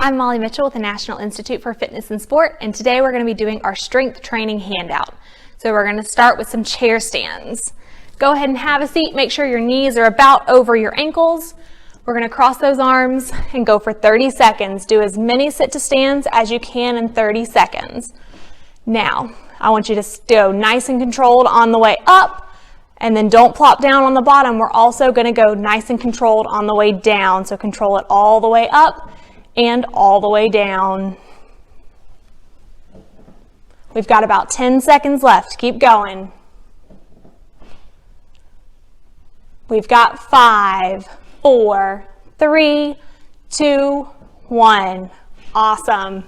I'm Molly Mitchell with the National Institute for Fitness and Sport, and today we're going to be doing our strength training handout. So we're going to start with some chair stands. Go ahead and have a seat. Make sure your knees are about over your ankles. We're going to cross those arms and go for 30 seconds. Do as many sit to stands as you can in 30 seconds. Now, I want you to go nice and controlled on the way up, and then don't plop down on the bottom. We're also going to go nice and controlled on the way down. So control it all the way up and all the way down. We've got about 10 seconds left. Keep going. We've got 5, 4, 3, 2, 1. Awesome.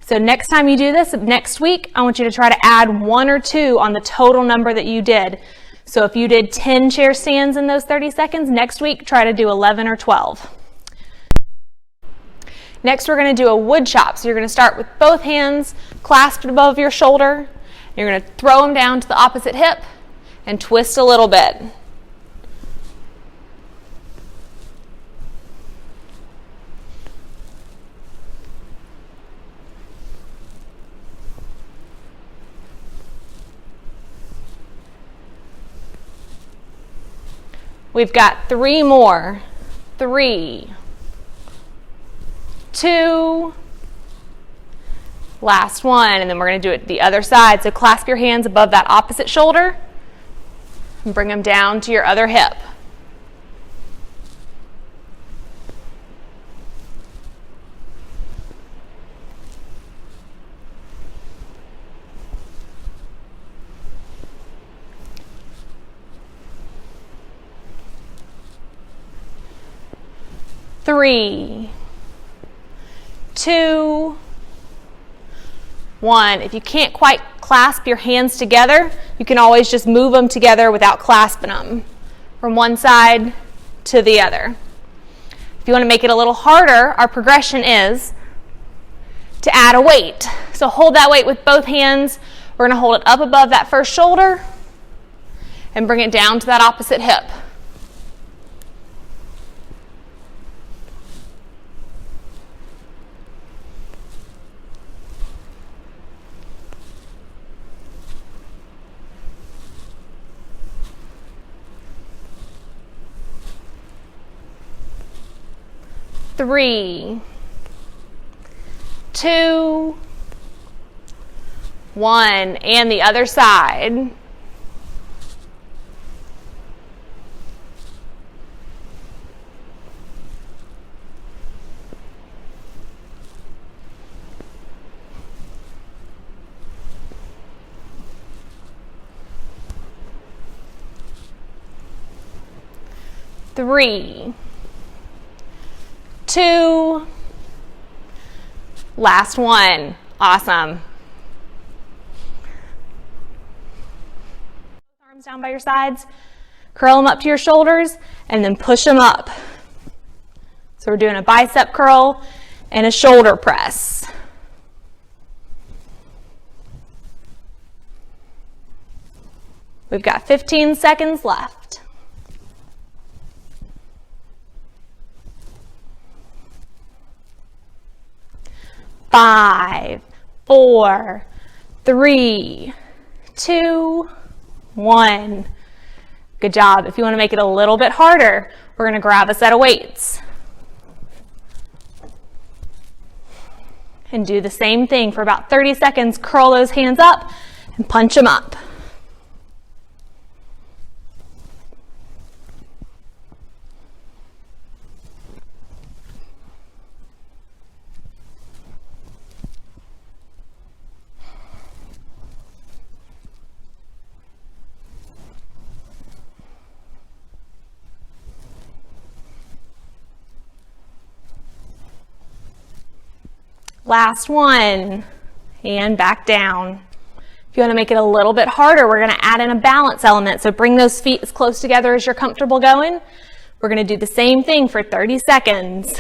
So next time you do this, next week, I want you to try to add 1 or 2 on the total number that you did. So if you did 10 chair stands in those 30 seconds, next week try to do 11 or 12. Next, we're going to do a wood chop. So you're going to start with both hands clasped above your shoulder. You're going to throw them down to the opposite hip and twist a little bit. We've got 3 more. 3, 2, last one, and then we're going to do it the other side. So clasp your hands above that opposite shoulder and bring them down to your other hip. Three, 2, 1. If you can't quite clasp your hands together, you can always just move them together without clasping them from one side to the other. If you want to make it a little harder, our progression is to add a weight. So hold that weight with both hands. We're going to hold it up above that first shoulder and bring it down to that opposite hip. Three, 2, 1, and the other side. Three, 2, last one. Awesome. Arms down by your sides, curl them up to your shoulders, and then push them up. So we're doing a bicep curl and a shoulder press. We've got 15 seconds left. 5, 4, 3, 2, 1. Good job. If you want to make it a little bit harder, we're going to grab a set of weights and do the same thing for about 30 seconds. Curl those hands up and punch them up. Last one, and back down. If you want to make it a little bit harder, we're going to add in a balance element. So bring those feet as close together as you're comfortable going. We're going to do the same thing for 30 seconds.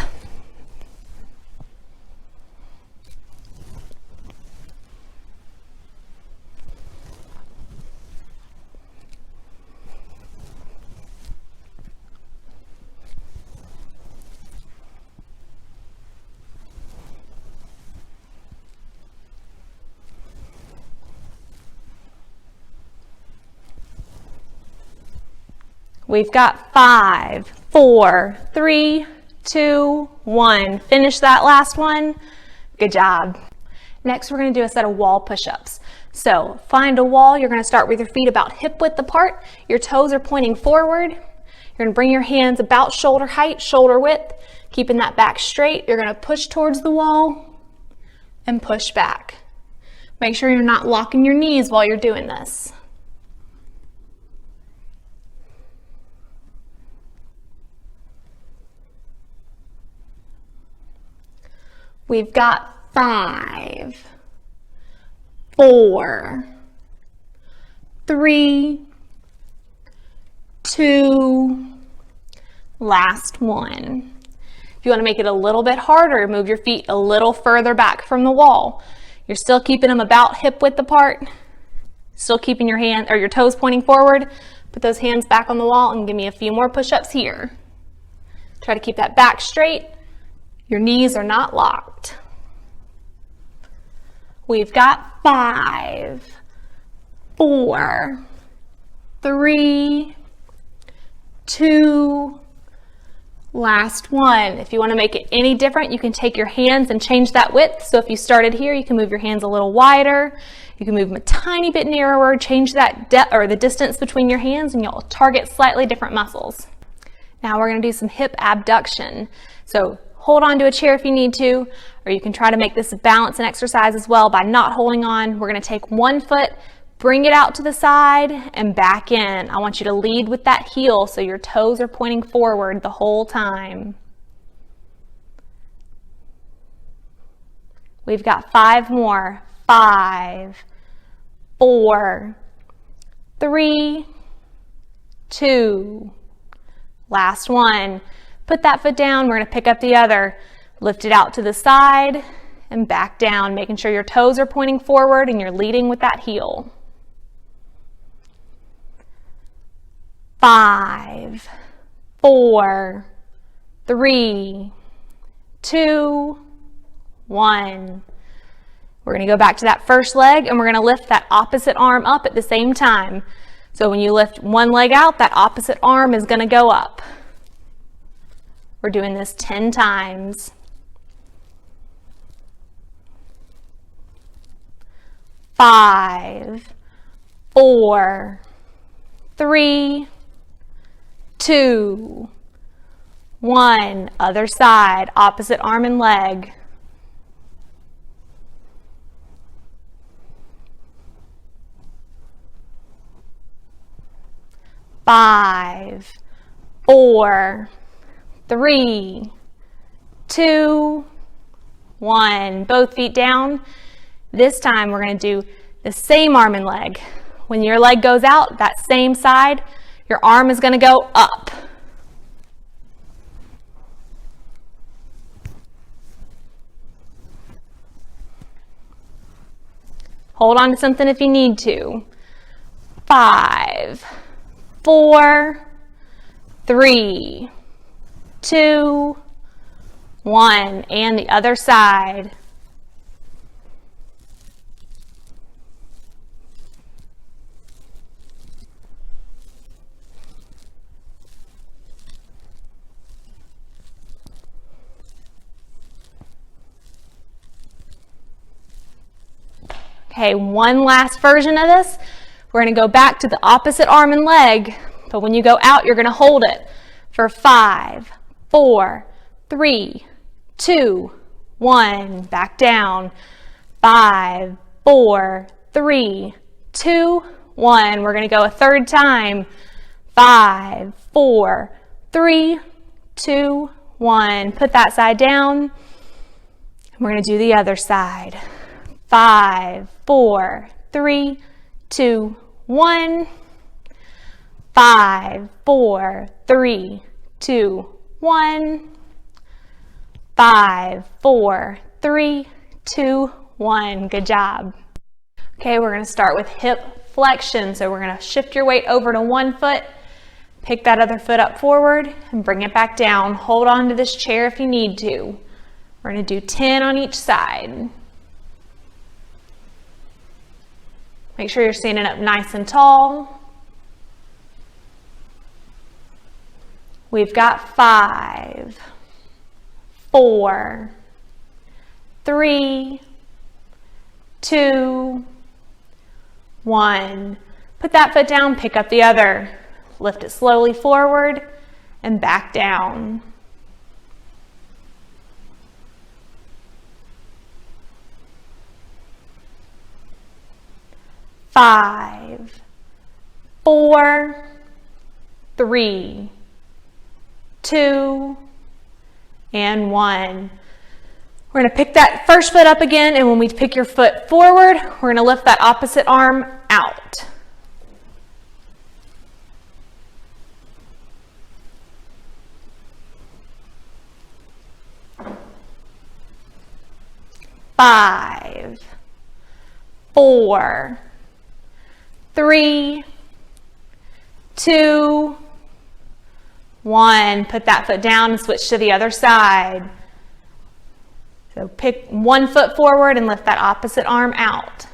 We've got 5, 4, 3, 2, 1. Finish that last one. Good job. Next, we're going to do a set of wall push-ups. So find a wall. You're going to start with your feet about hip width apart. Your toes are pointing forward. You're going to bring your hands about shoulder height, shoulder width, keeping that back straight. You're going to push towards the wall and push back. Make sure you're not locking your knees while you're doing this. We've got 5, 4, 3, 2, last one. If you want to make it a little bit harder, move your feet a little further back from the wall. You're still keeping them about hip width apart, still keeping your hand or your toes pointing forward. Put those hands back on the wall and give me a few more push-ups here. Try to keep that back straight. Your knees are not locked. We've got 5, 4, 3, 2, last one. If you want to make it any different, you can take your hands and change that width. So if you started here, you can move your hands a little wider. You can move them a tiny bit narrower, change that depth or the distance between your hands, and you'll target slightly different muscles. Now we're going to do some hip abduction. So hold on to a chair if you need to, or you can try to make this a balancing exercise as well by not holding on. We're going to take one foot, bring it out to the side, and back in. I want you to lead with that heel so your toes are pointing forward the whole time. We've got 5 more. 5, 4, 3, 2, last one. Put that foot down. We're going to pick up the other. Lift it out to the side and back down, making sure your toes are pointing forward and you're leading with that heel. 5, 4, 3, 2, 1. We're going to go back to that first leg and we're going to lift that opposite arm up at the same time. So when you lift one leg out, that opposite arm is going to go up. We're doing this 10 times. 5, 4, 3, 2, 1. Other side, opposite arm and leg. 5, 4, 3, 2, 1. Both feet down. This time we're going to do the same arm and leg. When your leg goes out, that same side, your arm is going to go up. Hold on to something if you need to. 5, 4, 3, 2, 1, and the other side. Okay, one last version of this. We're going to go back to the opposite arm and leg, but when you go out, you're going to hold it for 5, 4, 3, 2, 1. Back down. 5, 4, 3, 2, 1. We're going to go a third time. 5, 4, 3, 2, 1. Put that side down. We're going to do the other side. 5, 4, 3, 2, 1. 5, 4, 3, 2, 1. 5, 4, 3, 2, 1. Good job. Okay, we're going to start with hip flexion. So we're going to shift your weight over to one foot, pick that other foot up forward, and bring it back down. Hold on to this chair if you need to. We're going to do 10 on each side. Make sure you're standing up nice and tall. We've got 5, 4, 3, 2, 1. Put that foot down, pick up the other. Lift it slowly forward and back down. 5, 4, 3, 2, and 1. We're going to pick that first foot up again, and when we pick your foot forward, we're going to lift that opposite arm out. Five, 4, 3, 2, 1. Put that foot down and switch to the other side. So pick one foot forward and lift that opposite arm out.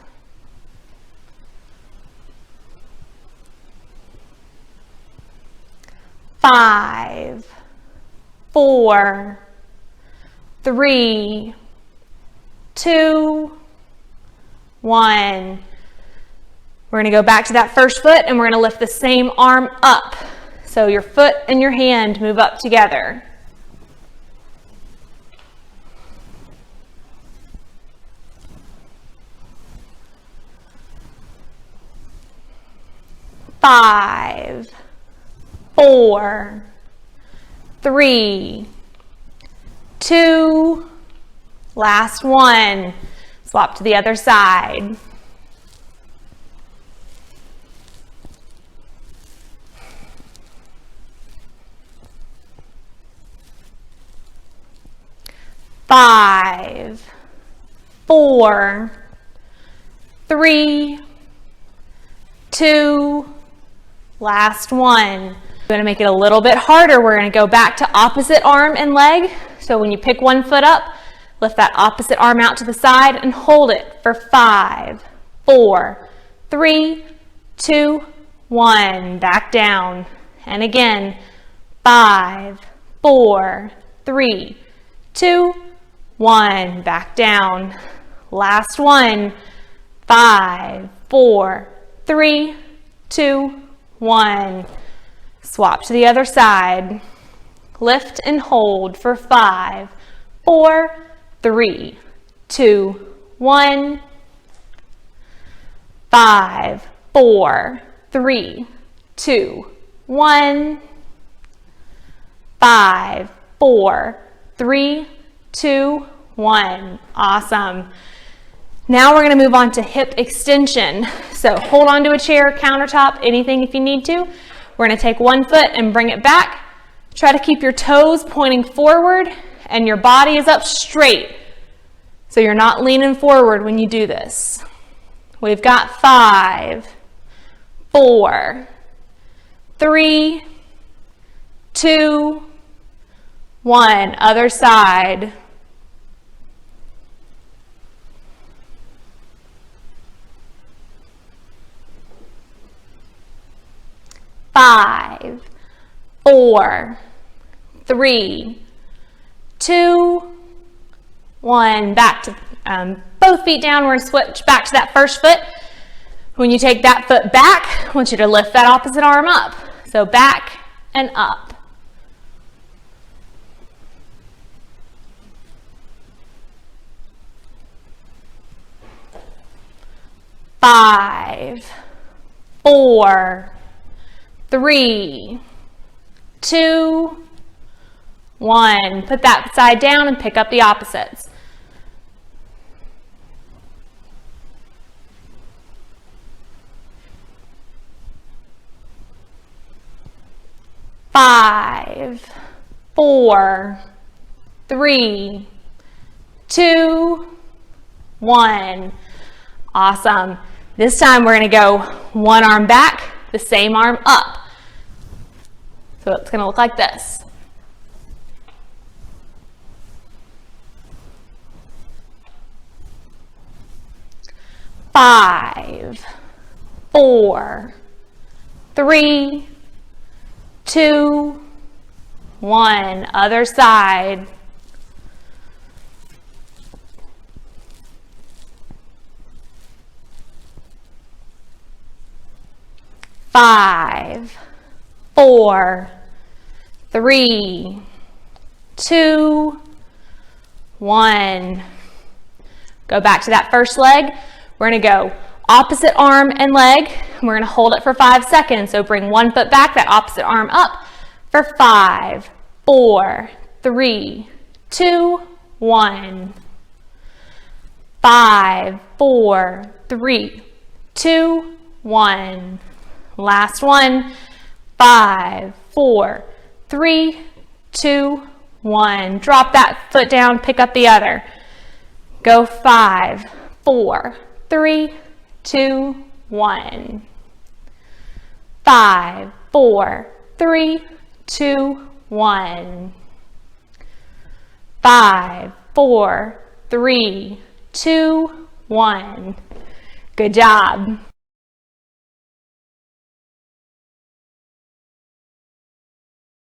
5, 4, 3, 2, 1. We're going to go back to that first foot and we're going to lift the same arm up. So your foot and your hand move up together. Five, 4, 3, 2, last one. Swap to the other side. Five, 4, 3, 2, last one. We're going to make it a little bit harder. We're going to go back to opposite arm and leg. So when you pick one foot up, lift that opposite arm out to the side and hold it for 5, 4, 3, 2, 1. Back down. And again, 5, 4, 3, 2, 1. Back down. Last one. 5, 4, 3, 2, 1. Swap to the other side. Lift and hold for 5, 4, 3, 2, 1. 5, 4, 3, 2, 1. 5, 4, 3, 2, 1. Awesome. Now we're going to move on to hip extension. So hold on to a chair, countertop, anything if you need to. We're going to take one foot and bring it back. Try to keep your toes pointing forward and your body is up straight. So you're not leaning forward when you do this. We've got 5, 4, 3, 2, 1. Other side. 5, 4, 3, 2, 1. Back to both feet down. We're going to switch back to that first foot. When you take that foot back, I want you to lift that opposite arm up. So back and up. 5, 4, 3, 2, 1. Put that side down and pick up the opposites. 5, 4, 3, 2, 1. Awesome. This time we're going to go one arm back, the same arm up. So it's going to look like this. Five, 4, 3, 2, 1. Other side. 5, 4, 3, 2, 1. Go back to that first leg. We're going to go opposite arm and leg. We're going to hold it for 5 seconds. So bring one foot back, that opposite arm up for 5, 4, 3, 2, 1. 5, 4, 3, 2, 1. Last one. 5, 4, 3, 2, 1. Drop that foot down, pick up the other. Go 5, 4, 3, 2, 1. 5, 4, 3, 2, 1. 5, 4, 3, 2, 1. Good job.